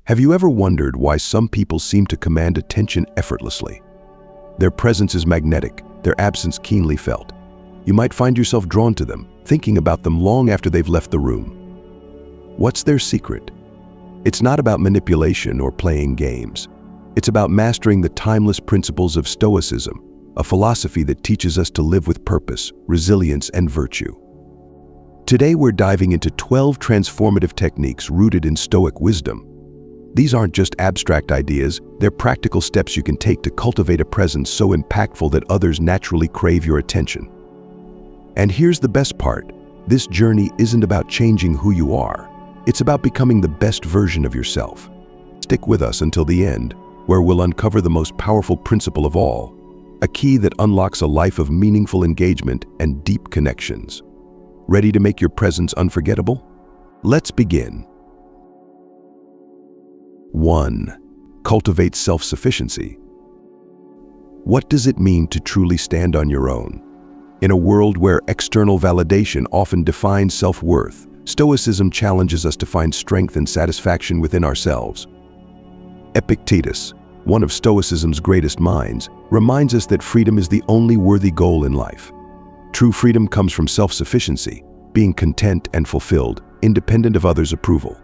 Have you ever wondered why some people seem to command attention effortlessly? Their presence is magnetic, their absence keenly felt. You might find yourself drawn to them, thinking about them long after they've left the room. What's their secret? It's not about manipulation or playing games. It's about mastering the timeless principles of Stoicism, a philosophy that teaches us to live with purpose, resilience, and virtue. Today we're diving into 12 transformative techniques rooted in Stoic wisdom. These aren't just abstract ideas, they're practical steps you can take to cultivate a presence so impactful that others naturally crave your attention. And here's the best part, this journey isn't about changing who you are, it's about becoming the best version of yourself. Stick with us until the end, where we'll uncover the most powerful principle of all, a key that unlocks a life of meaningful engagement and deep connections. Ready to make your presence unforgettable? Let's begin. 1. Cultivate self-sufficiency. What does it mean to truly stand on your own? In a world where external validation often defines self-worth, Stoicism challenges us to find strength and satisfaction within ourselves. Epictetus, one of Stoicism's greatest minds, reminds us that freedom is the only worthy goal in life. True freedom comes from self-sufficiency, being content and fulfilled, independent of others' approval.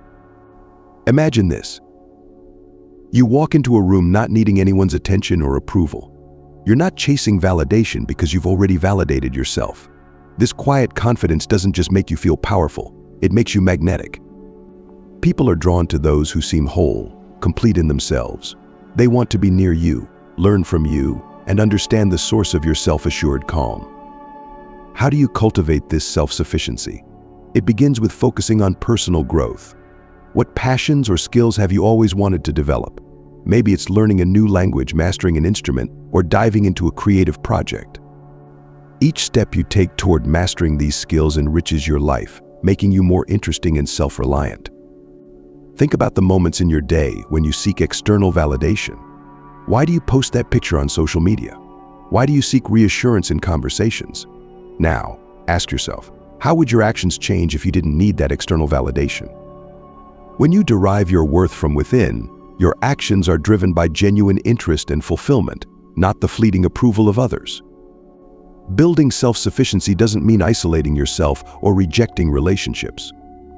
Imagine this. You walk into a room not needing anyone's attention or approval. You're not chasing validation because you've already validated yourself. This quiet confidence doesn't just make you feel powerful, it makes you magnetic. People are drawn to those who seem whole, complete in themselves. They want to be near you, learn from you, and understand the source of your self-assured calm. How do you cultivate this self-sufficiency? It begins with focusing on personal growth. What passions or skills have you always wanted to develop? Maybe it's learning a new language, mastering an instrument, or diving into a creative project. Each step you take toward mastering these skills enriches your life, making you more interesting and self-reliant. Think about the moments in your day when you seek external validation. Why do you post that picture on social media? Why do you seek reassurance in conversations? Now, ask yourself, how would your actions change if you didn't need that external validation? When you derive your worth from within, your actions are driven by genuine interest and fulfillment, not the fleeting approval of others. Building self-sufficiency doesn't mean isolating yourself or rejecting relationships.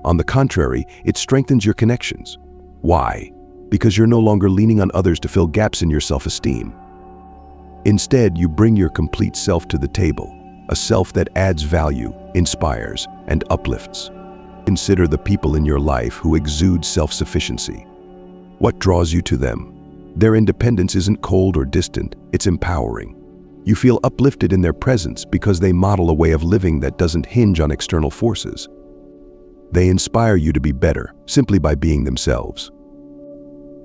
On the contrary, it strengthens your connections. Why? Because you're no longer leaning on others to fill gaps in your self-esteem. Instead, you bring your complete self to the table, a self that adds value, inspires, and uplifts. Consider the people in your life who exude self-sufficiency. What draws you to them? Their independence isn't cold or distant, it's empowering. You feel uplifted in their presence because they model a way of living that doesn't hinge on external forces. They inspire you to be better, simply by being themselves.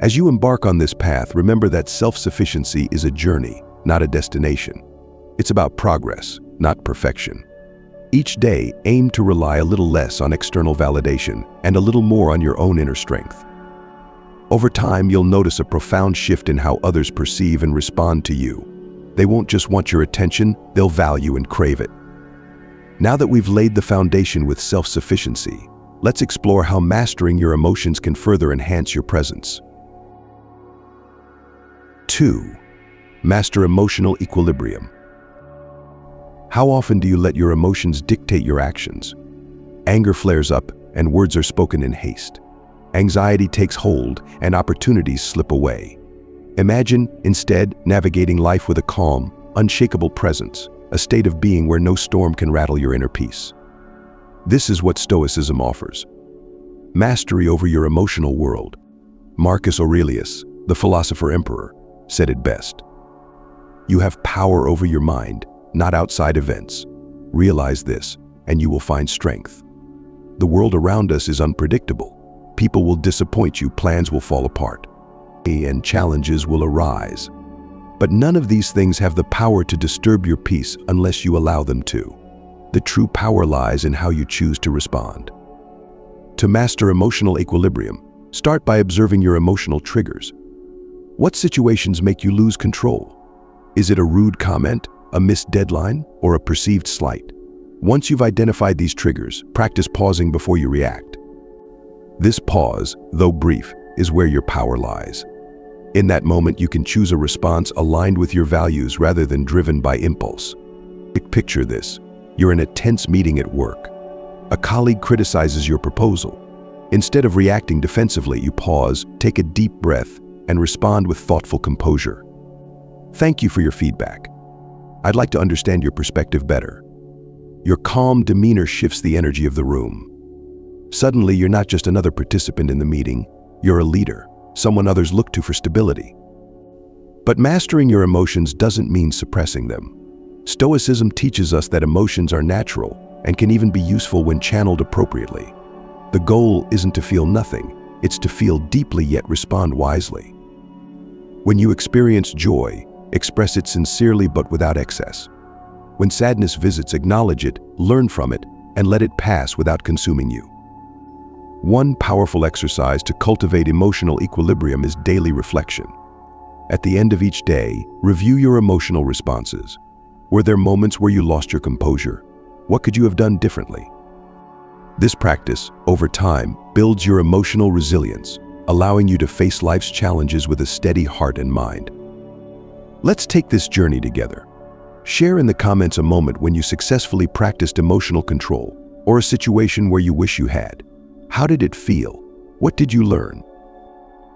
As you embark on this path, remember that self-sufficiency is a journey, not a destination. It's about progress, not perfection. Each day, aim to rely a little less on external validation and a little more on your own inner strength. Over time, you'll notice a profound shift in how others perceive and respond to you. They won't just want your attention, they'll value and crave it. Now that we've laid the foundation with self-sufficiency, let's explore how mastering your emotions can further enhance your presence. 2. Master emotional equilibrium. How often do you let your emotions dictate your actions? Anger flares up and words are spoken in haste. Anxiety takes hold and opportunities slip away. Imagine, instead, navigating life with a calm, unshakable presence, a state of being where no storm can rattle your inner peace. This is what Stoicism offers. Mastery over your emotional world. Marcus Aurelius, the philosopher emperor, said it best. You have power over your mind, not outside events. Realize this, and you will find strength. The world around us is unpredictable. People will disappoint you, plans will fall apart, and challenges will arise. But none of these things have the power to disturb your peace unless you allow them to. The true power lies in how you choose to respond. To master emotional equilibrium, start by observing your emotional triggers. What situations make you lose control? Is it a rude comment, a missed deadline, or a perceived slight? Once you've identified these triggers, practice pausing before you react. This pause, though brief, is where your power lies. In that moment, you can choose a response aligned with your values rather than driven by impulse. Picture this. You're in a tense meeting at work. A colleague criticizes your proposal. Instead of reacting defensively, you pause, take a deep breath, and respond with thoughtful composure. "Thank you for your feedback. I'd like to understand your perspective better." Your calm demeanor shifts the energy of the room. Suddenly, you're not just another participant in the meeting, you're a leader, someone others look to for stability. But mastering your emotions doesn't mean suppressing them. Stoicism teaches us that emotions are natural and can even be useful when channeled appropriately. The goal isn't to feel nothing, it's to feel deeply yet respond wisely. When you experience joy, express it sincerely but without excess. When sadness visits, acknowledge it, learn from it, and let it pass without consuming you. One powerful exercise to cultivate emotional equilibrium is daily reflection. At the end of each day, review your emotional responses. Were there moments where you lost your composure? What could you have done differently? This practice, over time, builds your emotional resilience, allowing you to face life's challenges with a steady heart and mind. Let's take this journey together. Share in the comments a moment when you successfully practiced emotional control, or a situation where you wish you had. How did it feel? What did you learn?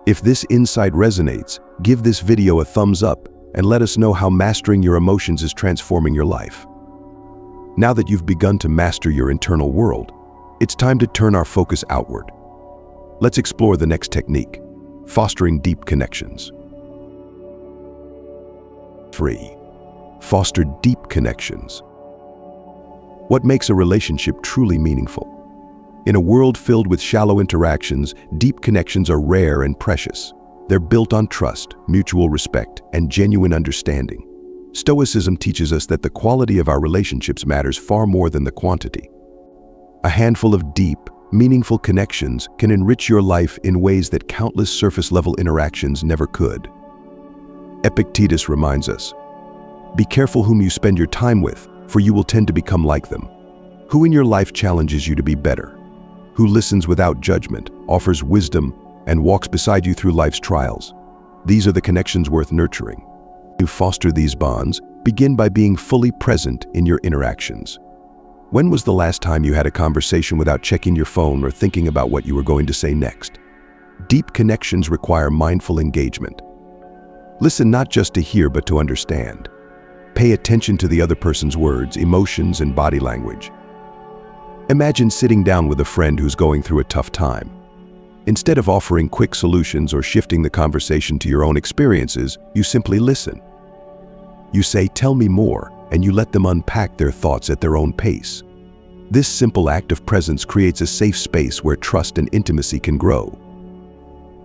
If this insight resonates, give this video a thumbs up and let us know how mastering your emotions is transforming your life. Now that you've begun to master your internal world, it's time to turn our focus outward. Let's explore the next technique, fostering deep connections. 3. Foster deep connections. What makes a relationship truly meaningful? In a world filled with shallow interactions, deep connections are rare and precious. They're built on trust, mutual respect, and genuine understanding. Stoicism teaches us that the quality of our relationships matters far more than the quantity. A handful of deep, meaningful connections can enrich your life in ways that countless surface-level interactions never could. Epictetus reminds us, "Be careful whom you spend your time with, for you will tend to become like them." Who in your life challenges you to be better? Who listens without judgment, offers wisdom, and walks beside you through life's trials? These are the connections worth nurturing. To foster these bonds, begin by being fully present in your interactions. When was the last time you had a conversation without checking your phone or thinking about what you were going to say next? Deep connections require mindful engagement. Listen not just to hear but to understand. Pay attention to the other person's words, emotions, and body language. Imagine sitting down with a friend who's going through a tough time. Instead of offering quick solutions or shifting the conversation to your own experiences, you simply listen. You say, "Tell me more," and you let them unpack their thoughts at their own pace. This simple act of presence creates a safe space where trust and intimacy can grow.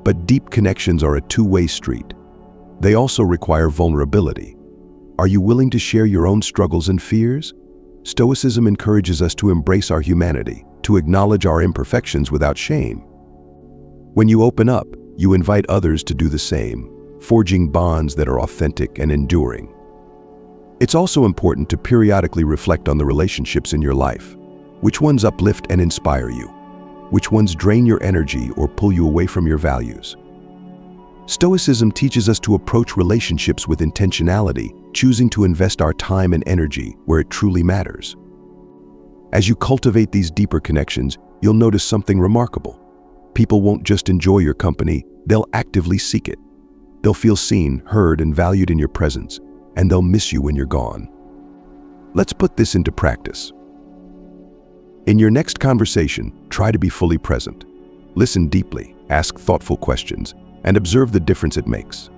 But deep connections are a two-way street. They also require vulnerability. Are you willing to share your own struggles and fears? Stoicism encourages us to embrace our humanity, to acknowledge our imperfections without shame. When you open up, you invite others to do the same, forging bonds that are authentic and enduring. It's also important to periodically reflect on the relationships in your life. Which ones uplift and inspire you? Which ones drain your energy or pull you away from your values? Stoicism teaches us to approach relationships with intentionality, choosing to invest our time and energy where it truly matters. As you cultivate these deeper connections, you'll notice something remarkable. People won't just enjoy your company, they'll actively seek it. They'll feel seen, heard, and valued in your presence, and they'll miss you when you're gone. Let's put this into practice. In your next conversation, try to be fully present. Listen deeply, ask thoughtful questions, and observe the difference it makes.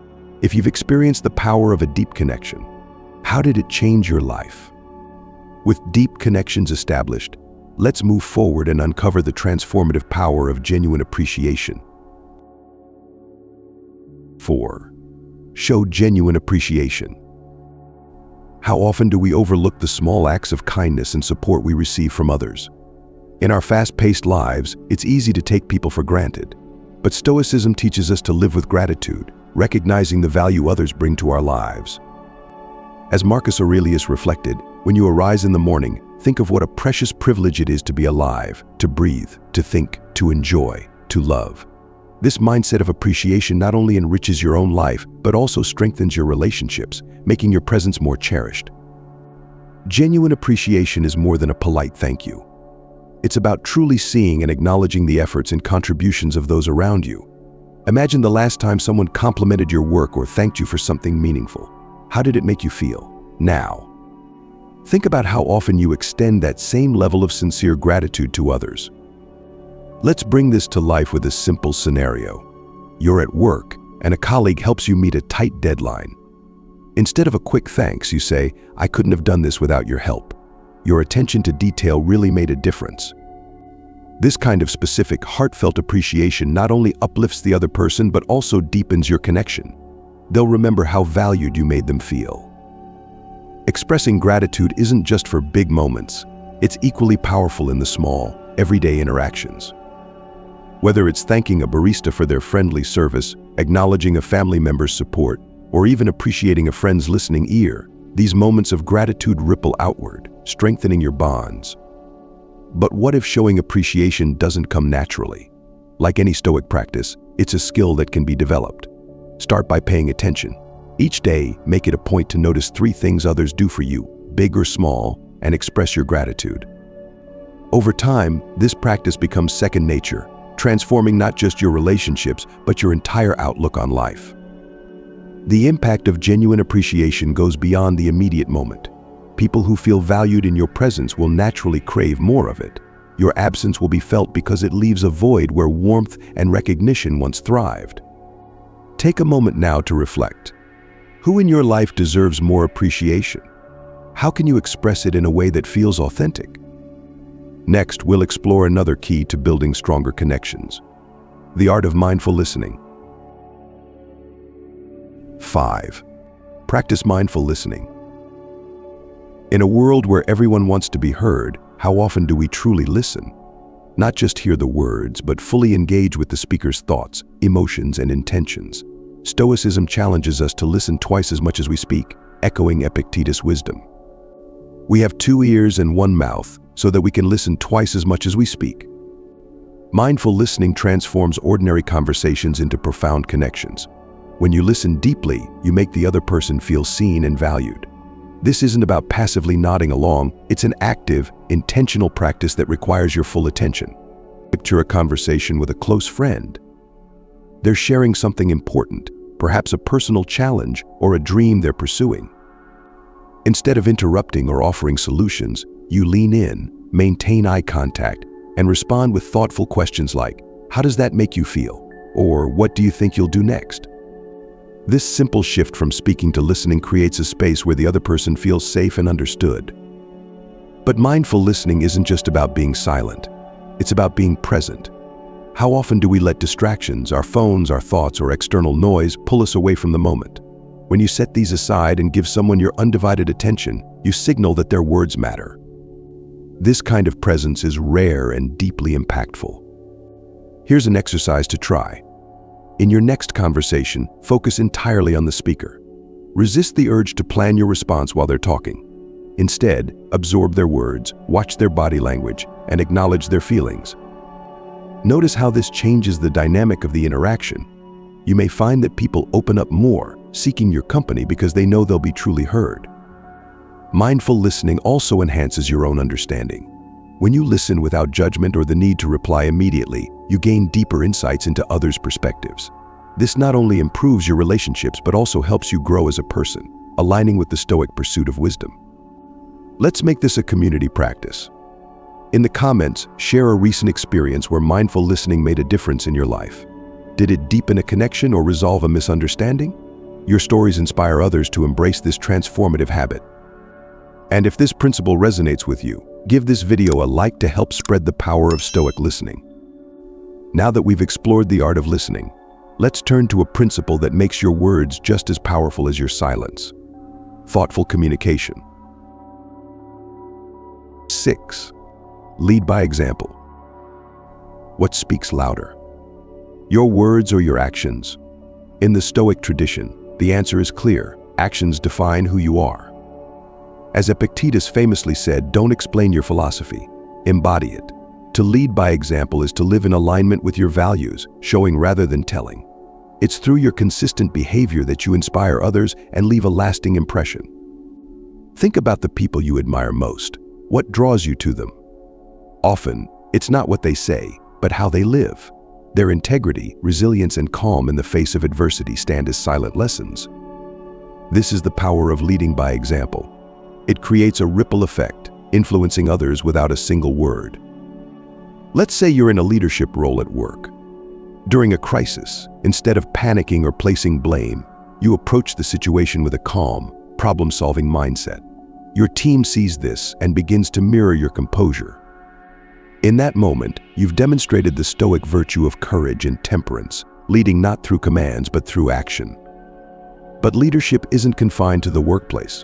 If you've experienced the power of a deep connection, how did it change your life? With deep connections established, let's move forward and uncover the transformative power of genuine appreciation. 4. Show genuine appreciation. How often do we overlook the small acts of kindness and support we receive from others? In our fast-paced lives, it's easy to take people for granted. But Stoicism teaches us to live with gratitude, recognizing the value others bring to our lives. As Marcus Aurelius reflected, when you arise in the morning, think of what a precious privilege it is to be alive, to breathe, to think, to enjoy, to love. This mindset of appreciation not only enriches your own life, but also strengthens your relationships, making your presence more cherished. Genuine appreciation is more than a polite thank you. It's about truly seeing and acknowledging the efforts and contributions of those around you. Imagine the last time someone complimented your work or thanked you for something meaningful. How did it make you feel? Now, think about how often you extend that same level of sincere gratitude to others. Let's bring this to life with a simple scenario. You're at work, and a colleague helps you meet a tight deadline. Instead of a quick thanks, you say, "I couldn't have done this without your help." Your attention to detail really made a difference. This kind of specific, heartfelt appreciation not only uplifts the other person, but also deepens your connection. They'll remember how valued you made them feel. Expressing gratitude isn't just for big moments. It's equally powerful in the small, everyday interactions. Whether it's thanking a barista for their friendly service, acknowledging a family member's support, or even appreciating a friend's listening ear, these moments of gratitude ripple outward, strengthening your bonds. But what if showing appreciation doesn't come naturally? Like any Stoic practice, it's a skill that can be developed. Start by paying attention. Each day, make it a point to notice 3 things others do for you, big or small, and express your gratitude. Over time, this practice becomes second nature, transforming not just your relationships, but your entire outlook on life. The impact of genuine appreciation goes beyond the immediate moment. People who feel valued in your presence will naturally crave more of it. Your absence will be felt because it leaves a void where warmth and recognition once thrived. Take a moment now to reflect. Who in your life deserves more appreciation? How can you express it in a way that feels authentic? Next, we'll explore another key to building stronger connections: the art of mindful listening. 5. Practice mindful listening. In a world where everyone wants to be heard, how often do we truly listen? Not just hear the words, but fully engage with the speaker's thoughts, emotions, and intentions. Stoicism challenges us to listen twice as much as we speak, echoing Epictetus' wisdom. We have 2 ears and 1 mouth, so that we can listen twice as much as we speak. Mindful listening transforms ordinary conversations into profound connections. When you listen deeply, you make the other person feel seen and valued. This isn't about passively nodding along, it's an active, intentional practice that requires your full attention. Picture a conversation with a close friend. They're sharing something important, perhaps a personal challenge or a dream they're pursuing. Instead of interrupting or offering solutions, you lean in, maintain eye contact, and respond with thoughtful questions like, "How does that make you feel?" Or "What do you think you'll do next?" This simple shift from speaking to listening creates a space where the other person feels safe and understood. But mindful listening isn't just about being silent. It's about being present. How often do we let distractions, our phones, our thoughts, or external noise pull us away from the moment? When you set these aside and give someone your undivided attention, you signal that their words matter. This kind of presence is rare and deeply impactful. Here's an exercise to try. In your next conversation, focus entirely on the speaker. Resist the urge to plan your response while they're talking. Instead, absorb their words, watch their body language, and acknowledge their feelings. Notice how this changes the dynamic of the interaction. You may find that people open up more, seeking your company because they know they'll be truly heard. Mindful listening also enhances your own understanding. When you listen without judgment or the need to reply immediately, you gain deeper insights into others' perspectives. This not only improves your relationships but also helps you grow as a person, aligning with the Stoic pursuit of wisdom. Let's make this a community practice. In the comments, share a recent experience where mindful listening made a difference in your life. Did it deepen a connection or resolve a misunderstanding? Your stories inspire others to embrace this transformative habit. And if this principle resonates with you, give this video a like to help spread the power of Stoic listening. Now that we've explored the art of listening, let's turn to a principle that makes your words just as powerful as your silence: thoughtful communication. 6. Lead by example. What speaks louder? Your words or your actions? In the Stoic tradition, the answer is clear: actions define who you are. As Epictetus famously said, "Don't explain your philosophy, embody it." To lead by example is to live in alignment with your values, showing rather than telling. It's through your consistent behavior that you inspire others and leave a lasting impression. Think about the people you admire most. What draws you to them? Often, it's not what they say, but how they live. Their integrity, resilience, and calm in the face of adversity stand as silent lessons. This is the power of leading by example. It creates a ripple effect, influencing others without a single word. Let's say you're in a leadership role at work. During a crisis, instead of panicking or placing blame, you approach the situation with a calm, problem-solving mindset. Your team sees this and begins to mirror your composure. In that moment, you've demonstrated the Stoic virtue of courage and temperance, leading not through commands but through action. But leadership isn't confined to the workplace.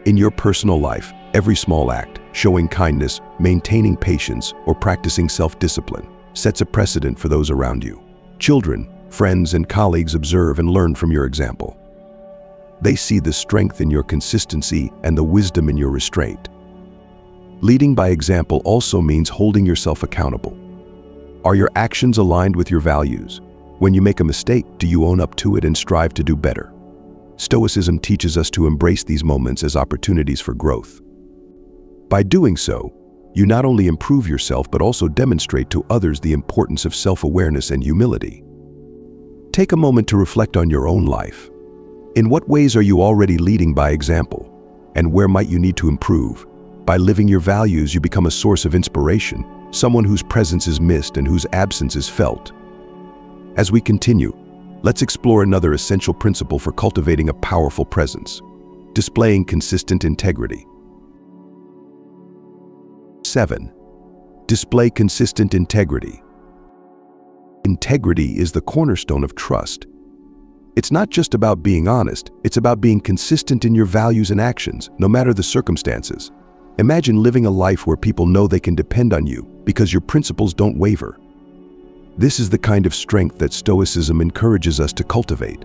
In your personal life, every small act, showing kindness, maintaining patience, or practicing self-discipline, sets a precedent for those around you. Children, friends, and colleagues observe and learn from your example. They see the strength in your consistency and the wisdom in your restraint. Leading by example also means holding yourself accountable. Are your actions aligned with your values? When you make a mistake, do you own up to it and strive to do better? Stoicism teaches us to embrace these moments as opportunities for growth. By doing so, you not only improve yourself but also demonstrate to others the importance of self-awareness and humility. Take a moment to reflect on your own life. In what ways are you already leading by example? And where might you need to improve? By living your values, you become a source of inspiration, someone whose presence is missed and whose absence is felt. As we continue, let's explore another essential principle for cultivating a powerful presence: displaying consistent integrity. 7. Display consistent integrity. Integrity is the cornerstone of trust. It's not just about being honest, it's about being consistent in your values and actions, no matter the circumstances. Imagine living a life where people know they can depend on you because your principles don't waver. This is the kind of strength that Stoicism encourages us to cultivate.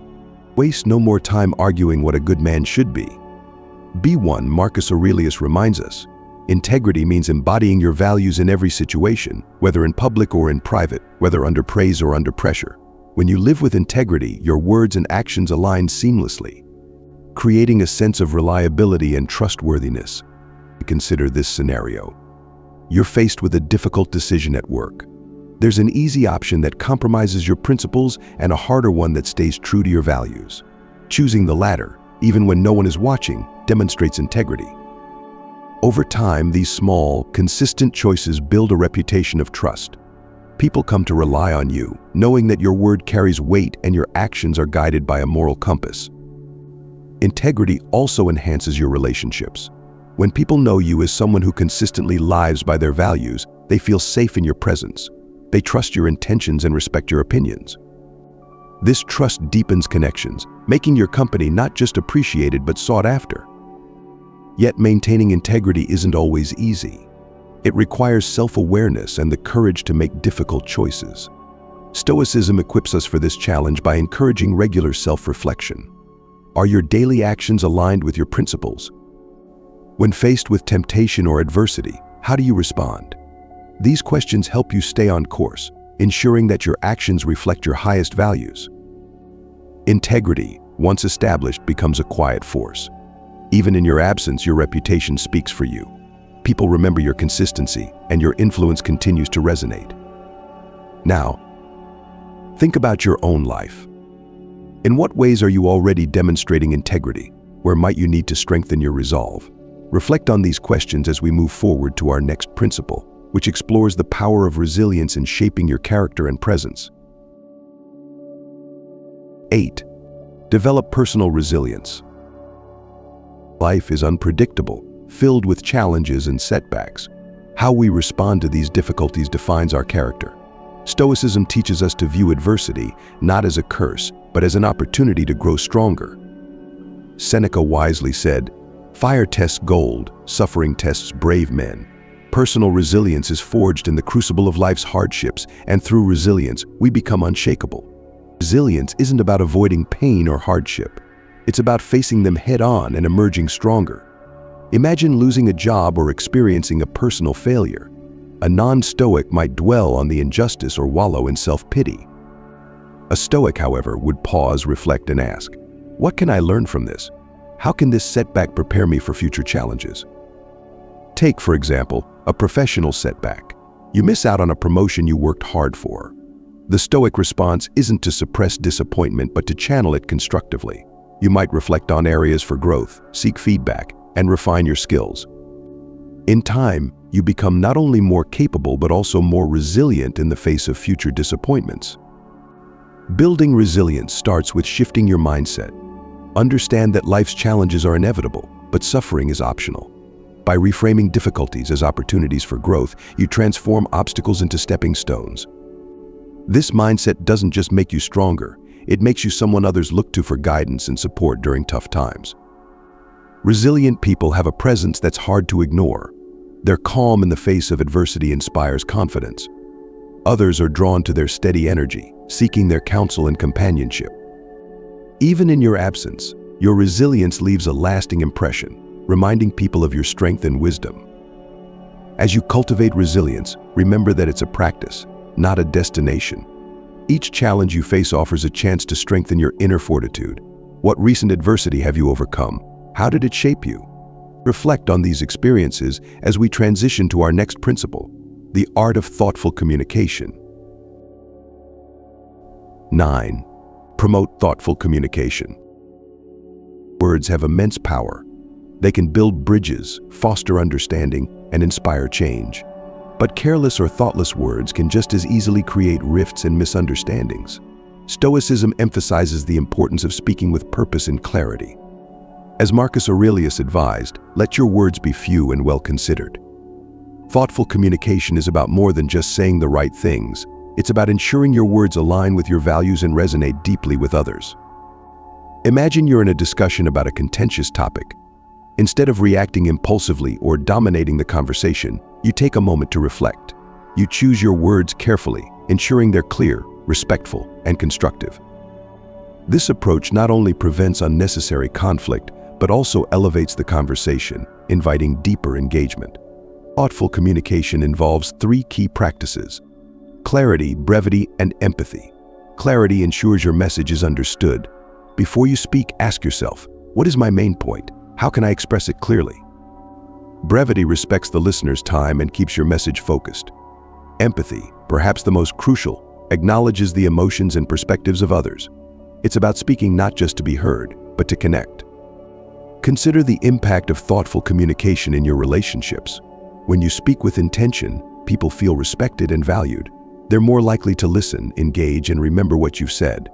Waste no more time arguing what a good man should be. B1 Marcus Aurelius reminds us, integrity means embodying your values in every situation, whether in public or in private, whether under praise or under pressure. When you live with integrity, your words and actions align seamlessly, creating a sense of reliability and trustworthiness. Consider this scenario. You're faced with a difficult decision at work. There's an easy option that compromises your principles and a harder one that stays true to your values. Choosing the latter, even when no one is watching, demonstrates integrity. Over time, these small, consistent choices build a reputation of trust. People come to rely on you, knowing that your word carries weight and your actions are guided by a moral compass. Integrity also enhances your relationships. When people know you as someone who consistently lives by their values, they feel safe in your presence. They trust your intentions and respect your opinions. This trust deepens connections, making your company not just appreciated but sought after. Yet maintaining integrity isn't always easy. It requires self-awareness and the courage to make difficult choices. Stoicism equips us for this challenge by encouraging regular self-reflection. Are your daily actions aligned with your principles? When faced with temptation or adversity, how do you respond? These questions help you stay on course, ensuring that your actions reflect your highest values. Integrity, once established, becomes a quiet force. Even in your absence, your reputation speaks for you. People remember your consistency, and your influence continues to resonate. Now, think about your own life. In what ways are you already demonstrating integrity? Where might you need to strengthen your resolve? Reflect on these questions as we move forward to our next principle, which explores the power of resilience in shaping your character and presence. 8. Develop personal resilience. Life is unpredictable, filled with challenges and setbacks. How we respond to these difficulties defines our character. Stoicism teaches us to view adversity not as a curse, but as an opportunity to grow stronger. Seneca wisely said, "Fire tests gold, suffering tests brave men." Personal resilience is forged in the crucible of life's hardships, and through resilience, we become unshakable. Resilience isn't about avoiding pain or hardship. It's about facing them head-on and emerging stronger. Imagine losing a job or experiencing a personal failure. A non-Stoic might dwell on the injustice or wallow in self-pity. A Stoic, however, would pause, reflect, and ask, "What can I learn from this? How can this setback prepare me for future challenges?" Take, for example, a professional setback. You miss out on a promotion you worked hard for. The Stoic response isn't to suppress disappointment, but to channel it constructively. You might reflect on areas for growth, seek feedback, and refine your skills. In time, you become not only more capable but also more resilient in the face of future disappointments. Building resilience starts with shifting your mindset. Understand that life's challenges are inevitable, but suffering is optional. By reframing difficulties as opportunities for growth, you transform obstacles into stepping stones. This mindset doesn't just make you stronger, it makes you someone others look to for guidance and support during tough times. Resilient people have a presence that's hard to ignore. Their calm in the face of adversity inspires confidence. Others are drawn to their steady energy, seeking their counsel and companionship. Even in your absence, your resilience leaves a lasting impression, reminding people of your strength and wisdom. As you cultivate resilience, remember that it's a practice, not a destination. Each challenge you face offers a chance to strengthen your inner fortitude. What recent adversity have you overcome? How did it shape you? Reflect on these experiences as we transition to our next principle, the art of thoughtful communication. 9. Promote thoughtful communication. Words have immense power. They can build bridges, foster understanding, and inspire change. But careless or thoughtless words can just as easily create rifts and misunderstandings. Stoicism emphasizes the importance of speaking with purpose and clarity. As Marcus Aurelius advised, let your words be few and well considered. Thoughtful communication is about more than just saying the right things. It's about ensuring your words align with your values and resonate deeply with others. Imagine you're in a discussion about a contentious topic. Instead of reacting impulsively or dominating the conversation, you take a moment to reflect. You choose your words carefully, ensuring they're clear, respectful, and constructive. This approach not only prevents unnecessary conflict, but also elevates the conversation, inviting deeper engagement. Thoughtful communication involves 3 key practices: clarity, brevity, and empathy. Clarity ensures your message is understood. Before you speak, ask yourself, what is my main point? How can I express it clearly? Brevity respects the listener's time and keeps your message focused. Empathy, perhaps the most crucial, acknowledges the emotions and perspectives of others. It's about speaking not just to be heard, but to connect. Consider the impact of thoughtful communication in your relationships. When you speak with intention, people feel respected and valued. They're more likely to listen, engage, and remember what you've said.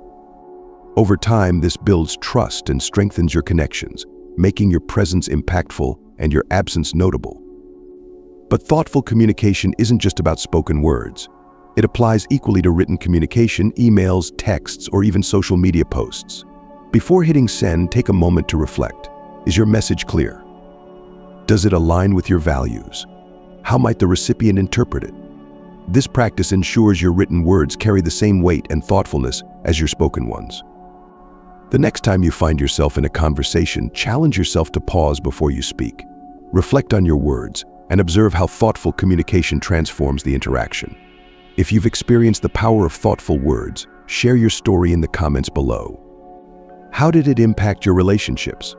Over time, this builds trust and strengthens your connections, making your presence impactful and your absence notable. But thoughtful communication isn't just about spoken words. It applies equally to written communication, emails, texts, or even social media posts. Before hitting send, take a moment to reflect. Is your message clear? Does it align with your values? How might the recipient interpret it? This practice ensures your written words carry the same weight and thoughtfulness as your spoken ones. The next time you find yourself in a conversation, challenge yourself to pause before you speak. Reflect on your words and observe how thoughtful communication transforms the interaction. If you've experienced the power of thoughtful words, share your story in the comments below. How did it impact your relationships?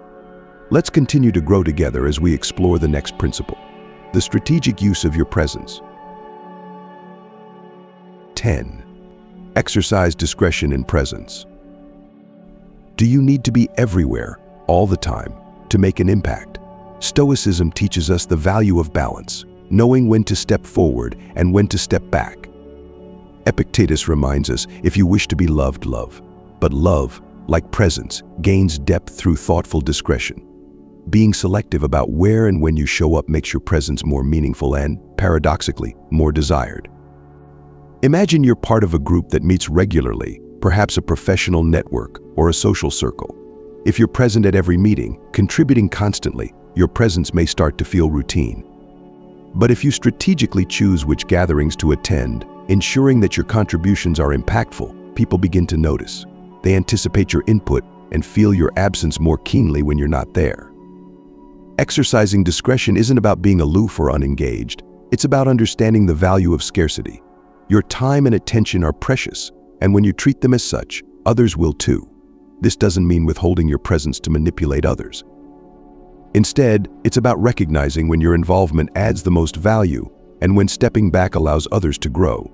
Let's continue to grow together as we explore the next principle, the strategic use of your presence. 10. Exercise discretion in presence. Do you need to be everywhere, all the time, to make an impact? Stoicism teaches us the value of balance, knowing when to step forward and when to step back. Epictetus reminds us, if you wish to be loved, love. But love, like presence, gains depth through thoughtful discretion. Being selective about where and when you show up makes your presence more meaningful and, paradoxically, more desired. Imagine you're part of a group that meets regularly, perhaps a professional network or a social circle. If you're present at every meeting, contributing constantly, your presence may start to feel routine. But if you strategically choose which gatherings to attend, ensuring that your contributions are impactful, people begin to notice. They anticipate your input and feel your absence more keenly when you're not there. Exercising discretion isn't about being aloof or unengaged. It's about understanding the value of scarcity. Your time and attention are precious, and when you treat them as such, others will too. This doesn't mean withholding your presence to manipulate others. Instead, it's about recognizing when your involvement adds the most value and when stepping back allows others to grow.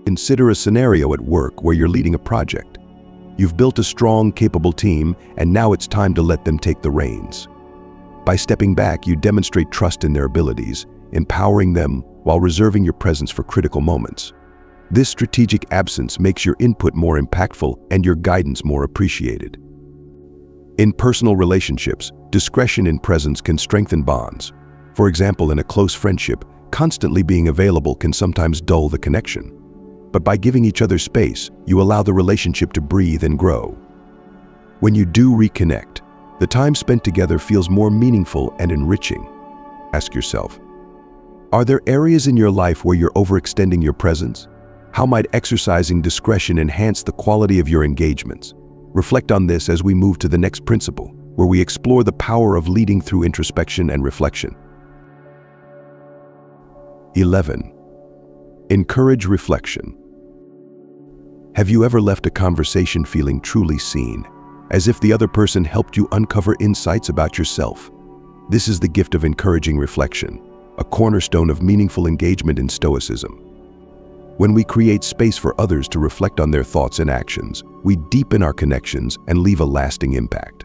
Consider a scenario at work where you're leading a project. You've built a strong, capable team, and now it's time to let them take the reins. By stepping back, you demonstrate trust in their abilities, empowering them while reserving your presence for critical moments. This strategic absence makes your input more impactful and your guidance more appreciated. In personal relationships, discretion in presence can strengthen bonds. For example, in a close friendship, constantly being available can sometimes dull the connection. But by giving each other space, you allow the relationship to breathe and grow. When you do reconnect, the time spent together feels more meaningful and enriching. Ask yourself, are there areas in your life where you're overextending your presence? How might exercising discretion enhance the quality of your engagements? Reflect on this as we move to the next principle, where we explore the power of leading through introspection and reflection. 11. Encourage reflection. Have you ever left a conversation feeling truly seen, as if the other person helped you uncover insights about yourself? This is the gift of encouraging reflection, a cornerstone of meaningful engagement in Stoicism. When we create space for others to reflect on their thoughts and actions, we deepen our connections and leave a lasting impact.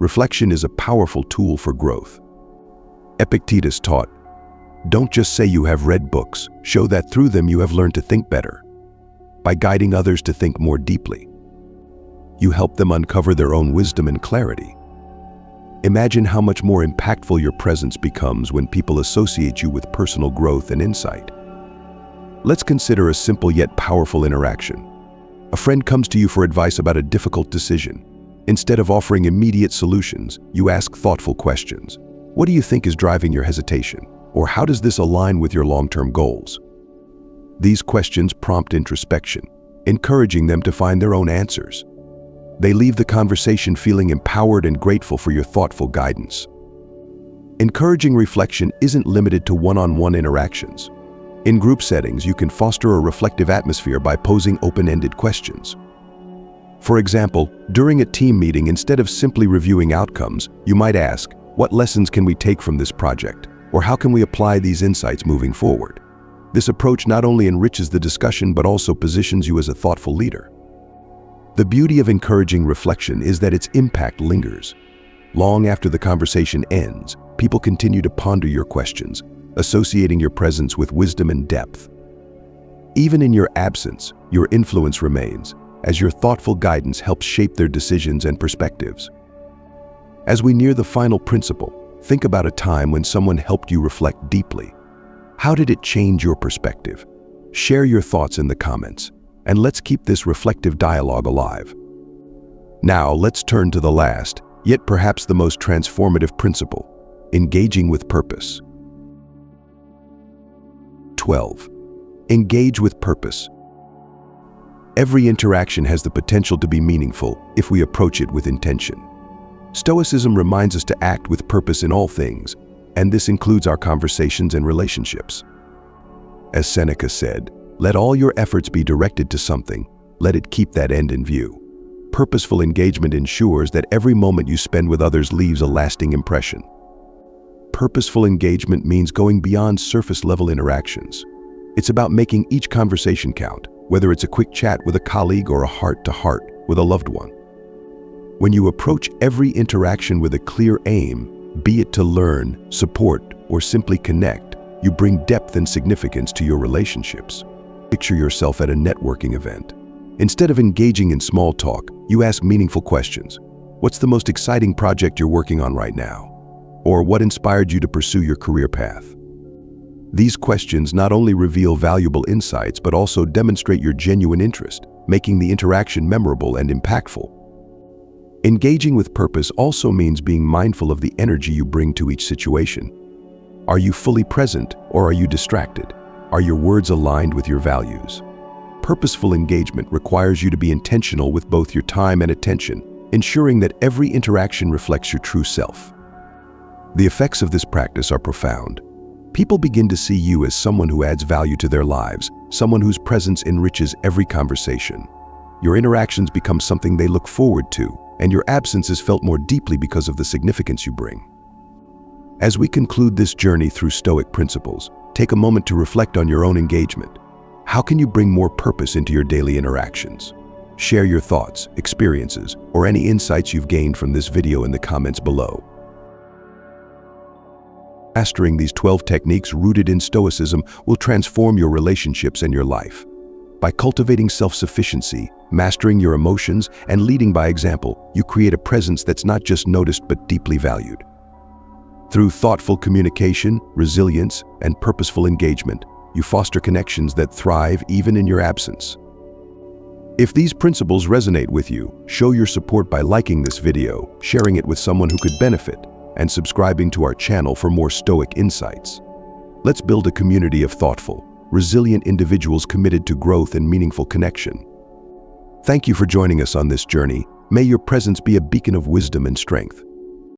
Reflection is a powerful tool for growth. Epictetus taught, "Don't just say you have read books, show that through them you have learned to think better." By guiding others to think more deeply, you help them uncover their own wisdom and clarity. Imagine how much more impactful your presence becomes when people associate you with personal growth and insight. Let's consider a simple yet powerful interaction. A friend comes to you for advice about a difficult decision. Instead of offering immediate solutions, you ask thoughtful questions. What do you think is driving your hesitation? Or how does this align with your long-term goals? These questions prompt introspection, encouraging them to find their own answers. They leave the conversation feeling empowered and grateful for your thoughtful guidance. Encouraging reflection isn't limited to one-on-one interactions. In group settings, you can foster a reflective atmosphere by posing open-ended questions. For example, during a team meeting, instead of simply reviewing outcomes, you might ask, "What lessons can we take from this project?" Or "How can we apply these insights moving forward?" This approach not only enriches the discussion but also positions you as a thoughtful leader. The beauty of encouraging reflection is that its impact lingers. Long after the conversation ends, people continue to ponder your questions, associating your presence with wisdom and depth. Even in your absence, your influence remains, as your thoughtful guidance helps shape their decisions and perspectives. As we near the final principle, think about a time when someone helped you reflect deeply. How did it change your perspective? Share your thoughts in the comments, and let's keep this reflective dialogue alive. Now, let's turn to the last, yet perhaps the most transformative principle, engaging with purpose. 12. Engage with purpose. Every interaction has the potential to be meaningful if we approach it with intention. Stoicism reminds us to act with purpose in all things, and this includes our conversations and relationships. As Seneca said, "Let all your efforts be directed to something, let it keep that end in view." Purposeful engagement ensures that every moment you spend with others leaves a lasting impression. Purposeful engagement means going beyond surface-level interactions. It's about making each conversation count, whether it's a quick chat with a colleague or a heart-to-heart with a loved one. When you approach every interaction with a clear aim, be it to learn, support, or simply connect, you bring depth and significance to your relationships. Picture yourself at a networking event. Instead of engaging in small talk, you ask meaningful questions. What's the most exciting project you're working on right now? Or what inspired you to pursue your career path? These questions not only reveal valuable insights but also demonstrate your genuine interest, making the interaction memorable and impactful. Engaging with purpose also means being mindful of the energy you bring to each situation. Are you fully present or are you distracted? Are your words aligned with your values? Purposeful engagement requires you to be intentional with both your time and attention, ensuring that every interaction reflects your true self. The effects of this practice are profound. People begin to see you as someone who adds value to their lives, someone whose presence enriches every conversation. Your interactions become something they look forward to, and your absence is felt more deeply because of the significance you bring. As we conclude this journey through Stoic principles, take a moment to reflect on your own engagement. How can you bring more purpose into your daily interactions? Share your thoughts, experiences, or any insights you've gained from this video in the comments below. Mastering these 12 techniques rooted in Stoicism will transform your relationships and your life. By cultivating self-sufficiency, mastering your emotions, and leading by example, you create a presence that's not just noticed but deeply valued. Through thoughtful communication, resilience, and purposeful engagement, you foster connections that thrive even in your absence. If these principles resonate with you, show your support by liking this video, sharing it with someone who could benefit, and subscribing to our channel for more Stoic insights. Let's build a community of thoughtful, resilient individuals committed to growth and meaningful connection. Thank you for joining us on this journey. May your presence be a beacon of wisdom and strength.